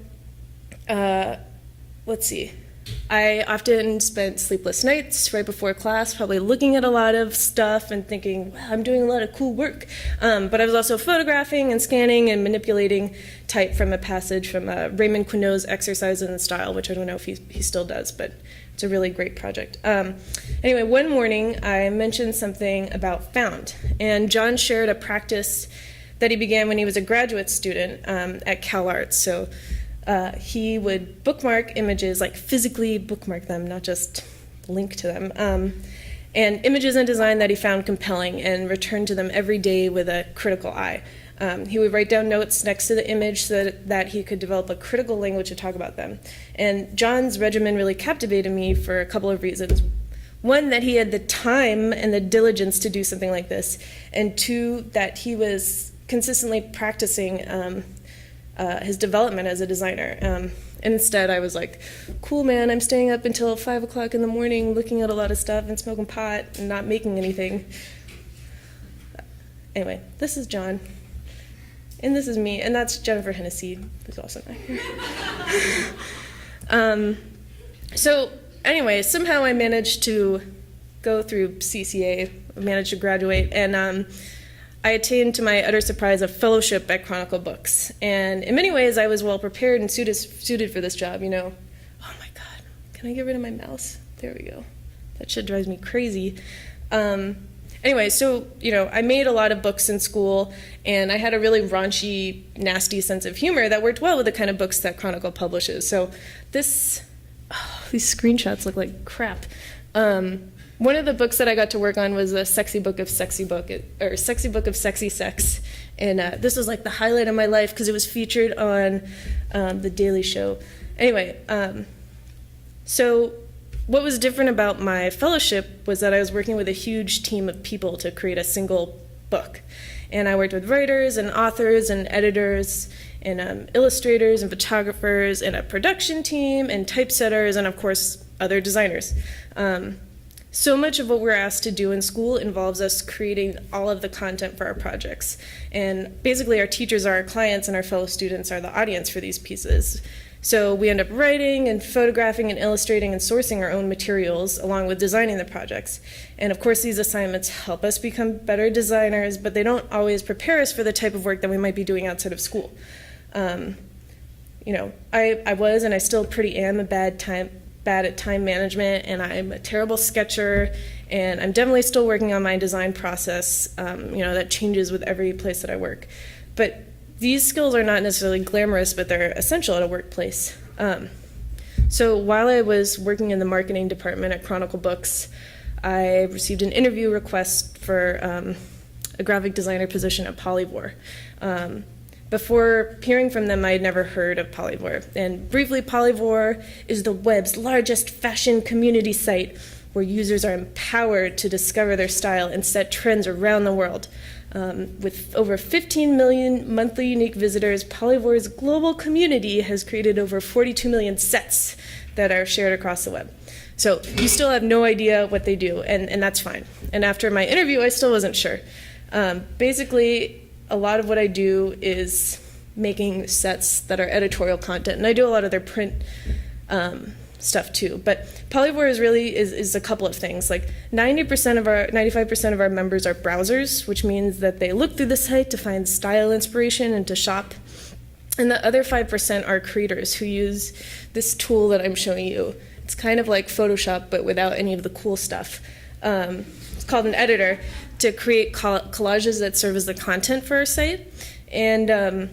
let's see. I often spent sleepless nights right before class, probably looking at a lot of stuff and thinking, wow, I'm doing a lot of cool work. But I was also photographing and scanning and manipulating type from a passage from Raymond Queneau's Exercise in Style, which I don't know if he still does, but it's a really great project. Anyway, one morning I mentioned something about Found, and John shared a practice that he began when he was a graduate student at CalArts. So he would bookmark images, like physically bookmark them, not just link to them, and images and design that he found compelling, and return to them every day with a critical eye. He would write down notes next to the image so that he could develop a critical language to talk about them. And John's regimen really captivated me for a couple of reasons. One, that he had the time and the diligence to do something like this, and 2, that he was consistently practicing his development as a designer. And instead, I was like, cool, man, I'm staying up until 5 o'clock in the morning looking at a lot of stuff and smoking pot and not making anything. Anyway, this is John. And this is me, and that's Jennifer Hennessy, who's also not here. So anyway, somehow I managed to go through CCA, managed to graduate, and I attained, to my utter surprise, a fellowship at Chronicle Books. And in many ways, I was well prepared and suited for this job, Oh my God, can I get rid of my mouse? There we go. That shit drives me crazy. Anyway, so, I made a lot of books in school, and I had a really raunchy, nasty sense of humor that worked well with the kind of books that Chronicle publishes. So these screenshots look like crap. One of the books that I got to work on was a Sexy Book of Sexy Sex. And this was like the highlight of my life because it was featured on The Daily Show. Anyway, so what was different about my fellowship was that I was working with a huge team of people to create a single book. And I worked with writers and authors and editors and illustrators and photographers and a production team and typesetters and, of course, other designers. so much of what we're asked to do in school involves us creating all of the content for our projects. And basically our teachers are our clients and our fellow students are the audience for these pieces. So we end up writing and photographing and illustrating and sourcing our own materials along with designing the projects. And of course these assignments help us become better designers, but they don't always prepare us for the type of work that we might be doing outside of school. You know, I was and I still pretty am bad at time management, and I'm a terrible sketcher, and I'm definitely still working on my design process. You know, that changes with every place that I work. But these skills are not necessarily glamorous, but they're essential at a workplace. So while I was working in the marketing department at Chronicle Books, I received an interview request for a graphic designer position at Polyvore. Before hearing from them, I had never heard of Polyvore. And briefly, Polyvore is the web's largest fashion community site where users are empowered to discover their style and set trends around the world. With over 15 million monthly unique visitors, Polyvore's global community has created over 42 million sets that are shared across the web. So you still have no idea what they do, and that's fine. And after my interview, I still wasn't sure. Basically, a lot of what I do is making sets that are editorial content, and I do a lot of their print stuff too. But Polyvore is a couple of things. Like 95% of our members are browsers, which means that they look through the site to find style inspiration and to shop. And the other 5% are creators who use this tool that I'm showing you. It's kind of like Photoshop, but without any of the cool stuff. It's called an editor, to create collages that serve as the content for our site. And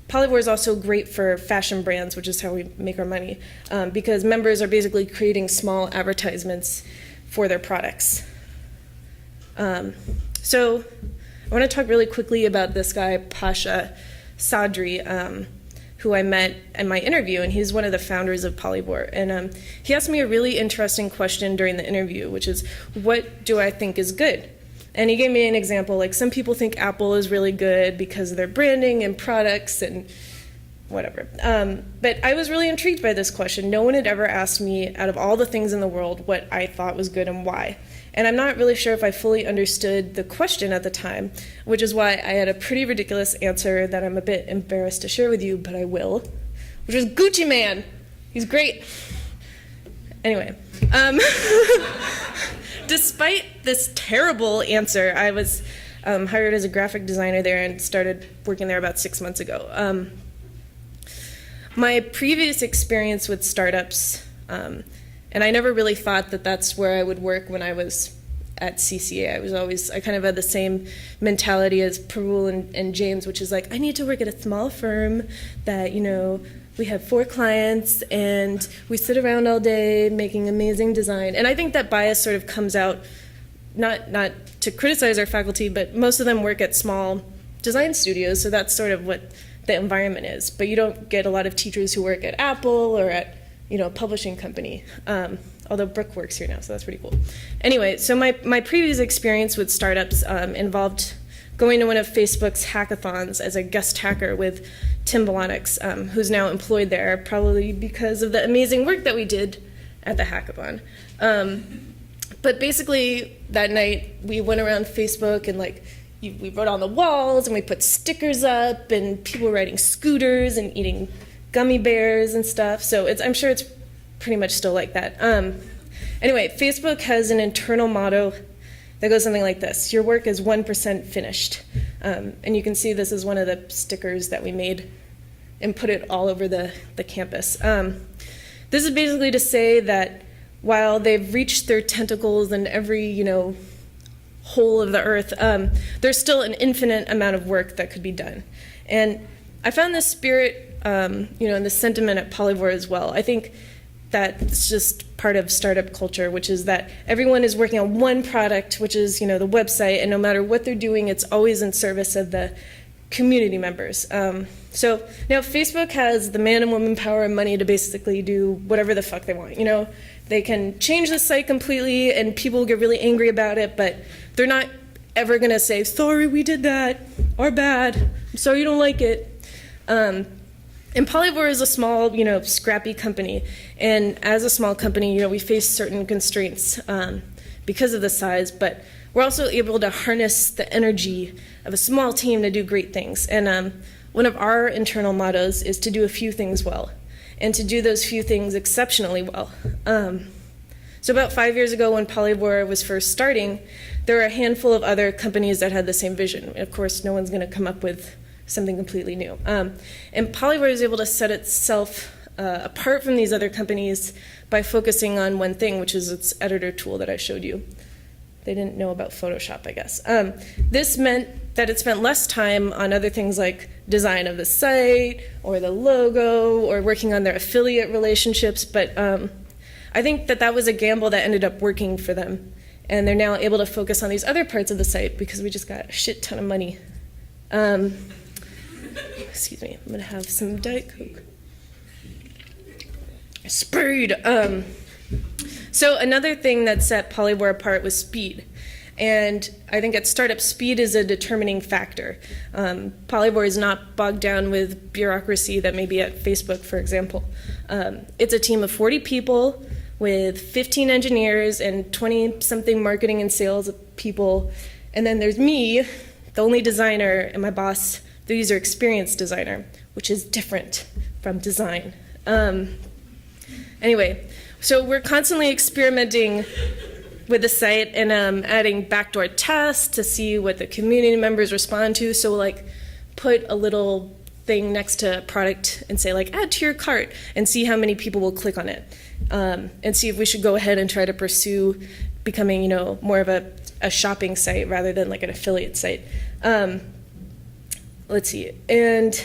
Polyvore is also great for fashion brands, which is how we make our money, because members are basically creating small advertisements for their products. So I want to talk really quickly about this guy, Pasha Sadri, who I met in my interview, and he's one of the founders of Polyvore. And he asked me a really interesting question during the interview, which is, what do I think is good? And he gave me an example, like some people think Apple is really good because of their branding and products and whatever. But I was really intrigued by this question. No one had ever asked me, out of all the things in the world, what I thought was good and why. And I'm not really sure if I fully understood the question at the time, which is why I had a pretty ridiculous answer that I'm a bit embarrassed to share with you, but I will, which is Gucci Man. He's great. Anyway. Despite this terrible answer, I was hired as a graphic designer there and started working there about 6 months ago. My previous experience with startups, and I never really thought that that's where I would work when I was at CCA. I kind of had the same mentality as Parul and James, which is like, I need to work at a small firm that, you know, we have 4 clients and we sit around all day making amazing design. And I think that bias sort of comes out, not to criticize our faculty, but most of them work at small design studios, so that's sort of what the environment is. But you don't get a lot of teachers who work at Apple or at, you know, a publishing company. Although Brooke works here now, so that's pretty cool. Anyway, so my previous experience with startups involved going to one of Facebook's hackathons as a guest hacker with Tim Bolonix, who's now employed there, probably because of the amazing work that we did at the hackathon. But basically, that night, we went around Facebook and we wrote on the walls and we put stickers up and people were riding scooters and eating gummy bears and stuff. So I'm sure it's pretty much still like that. Anyway, Facebook has an internal motto that goes something like this: your work is 1% finished. And you can see this is one of the stickers that we made and put it all over the campus. This is basically to say that while they've reached their tentacles in every, you know, hole of the earth, there's still an infinite amount of work that could be done. And I found this spirit, you know, and this sentiment at Polyvore as well. I think that it's just part of startup culture, which is that everyone is working on one product, which is, you know, the website, and no matter what they're doing, it's always in service of the community members. So now Facebook has the man and woman power and money to basically do whatever the fuck they want. You know, they can change the site completely and people get really angry about it, but they're not ever going to say, sorry, we did that, or bad, I'm sorry you don't like it. And Polyvore is a small, you know, scrappy company. And as a small company, you know, we face certain constraints because of the size, but we're also able to harness the energy of a small team to do great things. And one of our internal mottos is to do a few things well, and to do those few things exceptionally well. So about 5 years ago, when Polyvore was first starting, there were a handful of other companies that had the same vision. Of course, no one's going to come up with something completely new. And Polyvore was able to set itself apart from these other companies by focusing on one thing, which is its editor tool that I showed you. They didn't know about Photoshop, I guess. This meant that it spent less time on other things like design of the site, or the logo, or working on their affiliate relationships, but I think that that was a gamble that ended up working for them. And they're now able to focus on these other parts of the site because we just got a shit ton of money. Excuse me, I'm gonna have some Diet Coke. Speed. So another thing that set Polyvore apart was speed. And I think at startup, speed is a determining factor. Polyvore is not bogged down with bureaucracy that may be at Facebook, for example. It's a team of 40 people with 15 engineers and 20-something marketing and sales people. And then there's me, the only designer, and my boss, the user experience designer, which is different from design. Anyway, so we're constantly experimenting with the site and adding backdoor tests to see what the community members respond to. So we'll like put a little thing next to a product and say like, add to your cart, and see how many people will click on it. And see if we should go ahead and try to pursue becoming, more of a shopping site rather than like an affiliate site. Let's see. And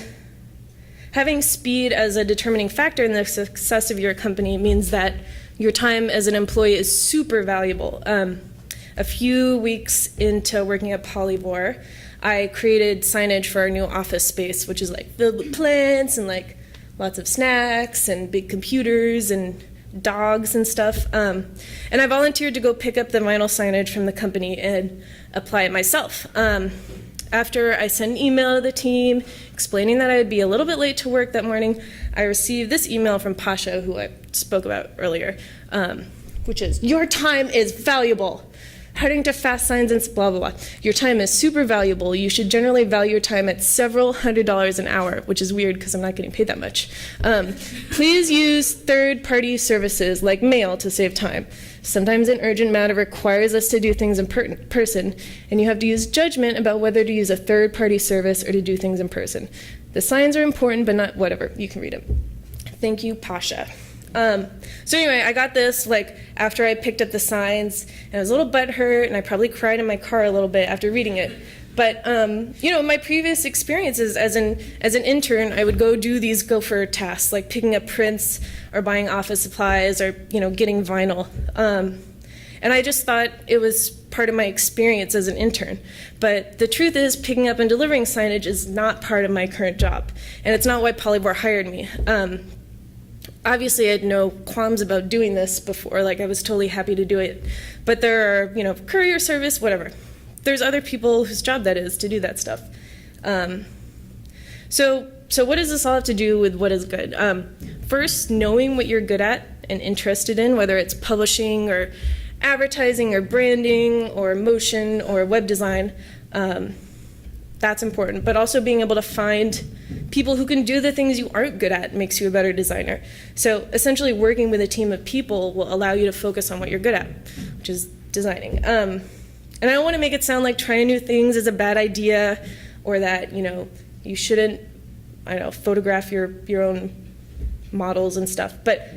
having speed as a determining factor in the success of your company means that your time as an employee is super valuable. A few weeks into working at Polyvore, I created signage for our new office space, which is like filled with plants and like lots of snacks and big computers and dogs and stuff. And I volunteered to go pick up the vinyl signage from the company and apply it myself. After I sent an email to the team explaining that I would be a little bit late to work that morning, I received this email from Pasha, who I spoke about earlier, which is, your time is valuable. Heading to fast signs and blah, blah, blah. Your time is super valuable. You should generally value your time at several $100s an hour, which is weird because I'm not getting paid that much. Please use third-party services like mail to save time. Sometimes an urgent matter requires us to do things in person, and you have to use judgment about whether to use a third-party service or to do things in person. The signs are important, but not whatever. You can read them. Thank you, Pasha. So anyway, I got this like after I picked up the signs, and I was a little butthurt, and I probably cried in my car a little bit after reading it. But my previous experiences as an intern, I would go do these gopher tasks like picking up prints or buying office supplies or getting vinyl. And I just thought it was part of my experience as an intern. But the truth is, picking up and delivering signage is not part of my current job, and it's not why Polyvore hired me. Obviously, I had no qualms about doing this before. Like, I was totally happy to do it. But there are, courier service, whatever. There's other people whose job that is to do that stuff. So what does this all have to do with what is good? First, knowing what you're good at and interested in, whether it's publishing or advertising or branding or motion or web design, that's important. But also being able to find people who can do the things you aren't good at makes you a better designer. So essentially working with a team of people will allow you to focus on what you're good at, which is designing. And I don't want to make it sound like trying new things is a bad idea, or that you shouldn't, photograph your own models and stuff. But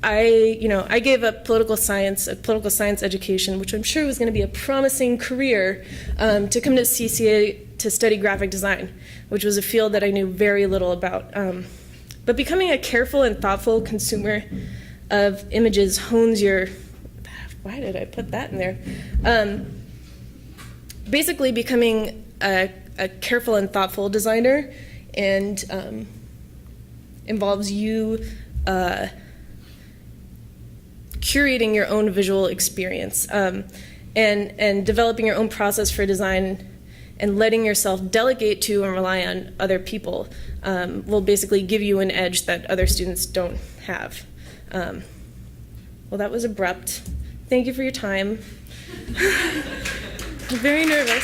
I gave up political science education, which I'm sure was going to be a promising career, to come to CCA to study graphic design, which was a field that I knew very little about. But becoming a careful and thoughtful consumer of images hones your, why did I put that in there? Basically becoming a careful and thoughtful designer and involves you curating your own visual experience and developing your own process for design and letting yourself delegate to and rely on other people will basically give you an edge that other students don't have. Well, that was abrupt. Thank you for your time. I'm very nervous.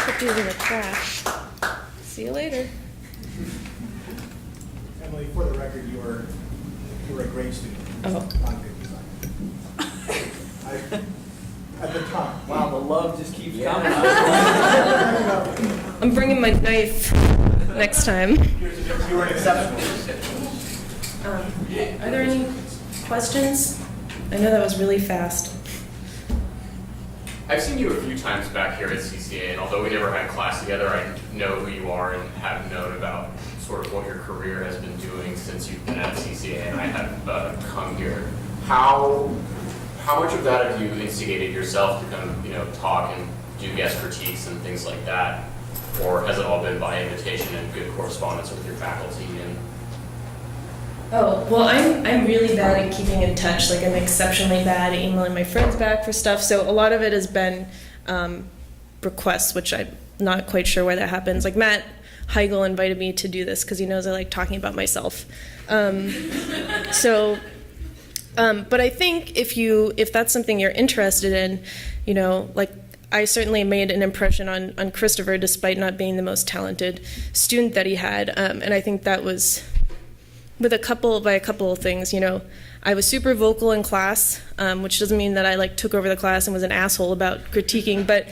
Put these in the trash. See you later. Emily, for the record, you were a great student Oh. on good design. At the time. Wow, the love just keeps coming. I'm bringing my knife next time. You were an exceptional. Are there any questions? I know that was really fast. I've seen you a few times back here at CCA, and although we never had class together, I know who you are and have known about sort of what your career has been doing since you've been at CCA, and I have come here. How much of that have you instigated yourself to come, talk and do guest critiques and things like that, or has it all been by invitation and good correspondence with your faculty? And Oh, well, I'm really bad at keeping in touch. Like, I'm exceptionally bad at emailing my friends back for stuff. So a lot of it has been requests, which I'm not quite sure why that happens. Like, Matt Heigl invited me to do this because he knows I like talking about myself. But I think if that's something you're interested in, like, I certainly made an impression on Christopher despite not being the most talented student that he had. And I think that was by a couple of things. I was super vocal in class, which doesn't mean that I took over the class and was an asshole about critiquing, but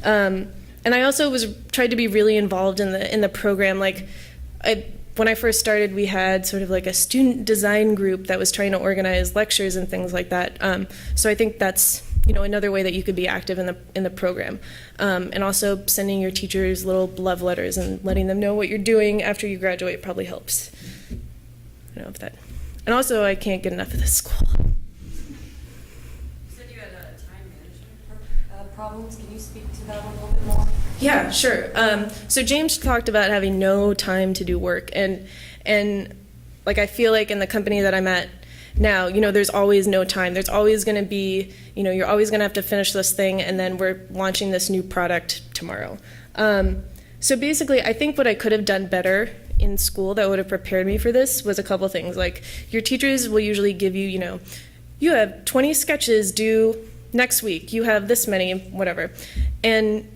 and I also tried to be really involved in the program. When I first started, we had sort of like a student design group that was trying to organize lectures and things like that. So I think that's another way that you could be active in the program, and also sending your teachers little love letters and letting them know what you're doing after you graduate probably helps. And also I can't get enough of this school. You said you had time management problems. Can you speak to that a little bit more? Yeah, sure. So James talked about having no time to do work, and I feel like in the company that I'm at now, there's always no time. There's always going to be, you're always going to have to finish this thing, and then we're launching this new product tomorrow. So basically, I think what I could have done better in school that would have prepared me for this was a couple things. Like, your teachers will usually give you, you have 20 sketches due next week. You have this many, whatever. And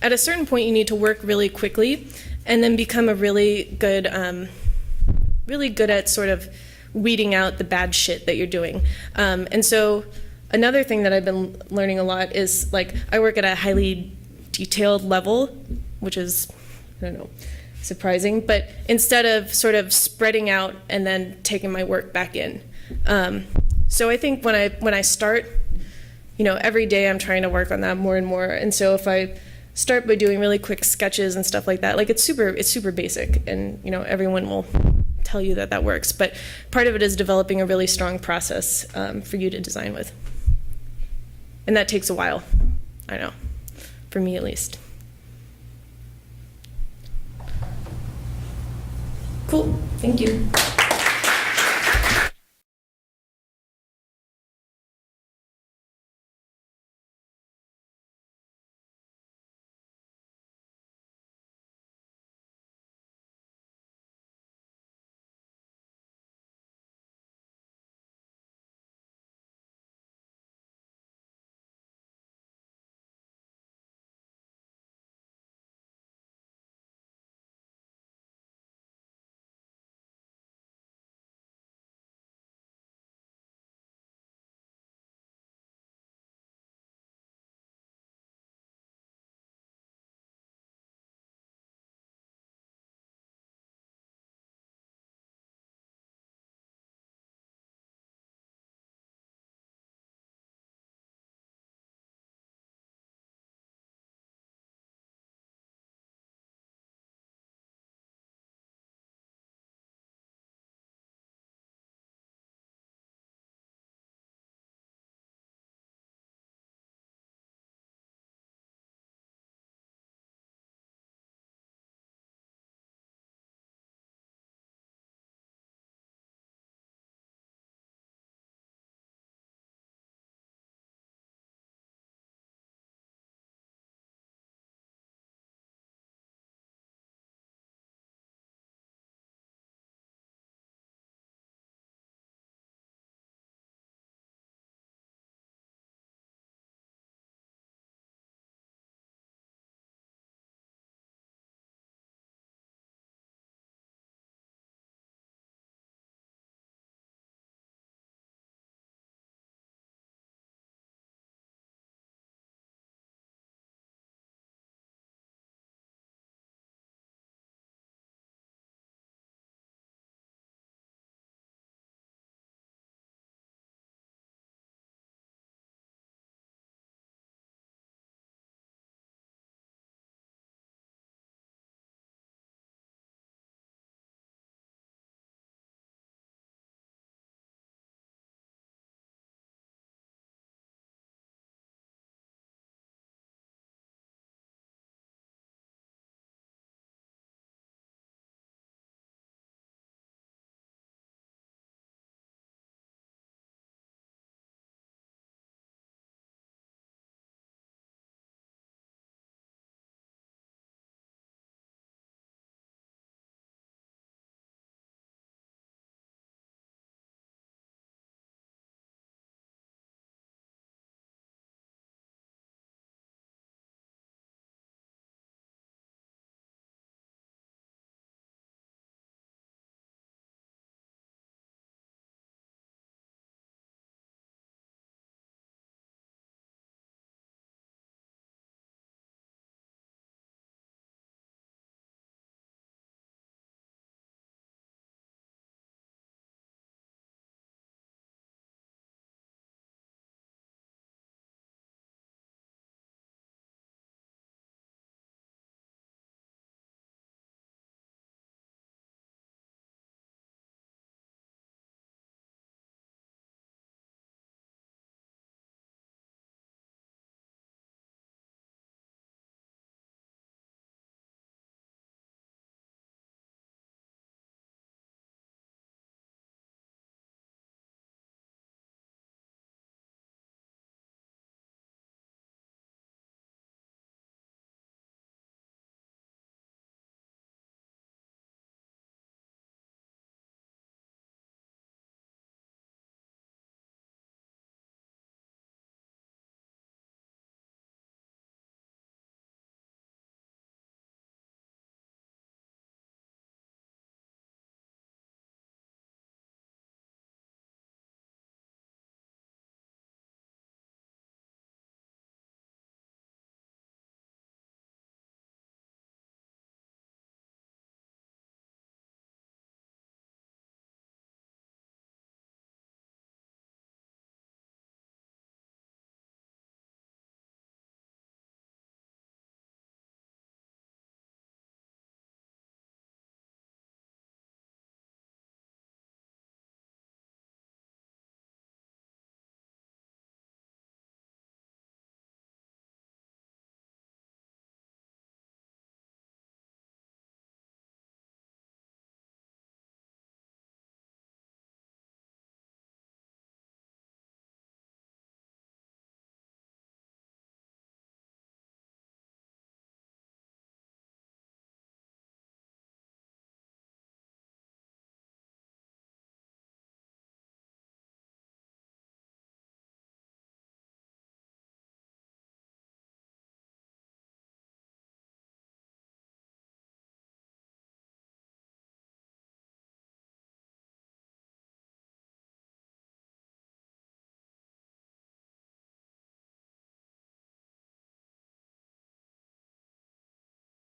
at a certain point, you need to work really quickly and then become a really good at sort of weeding out the bad shit that you're doing. And so another thing that I've been learning a lot is, I work at a highly detailed level, which is, surprising, but instead of sort of spreading out and then taking my work back in. So I think when I start, every day I'm trying to work on that more and more. And so if I start by doing really quick sketches and stuff like that, it's super basic, and everyone will tell you that works. But part of it is developing a really strong process for you to design with, and that takes a while. I know, for me at least. Cool. Thank you.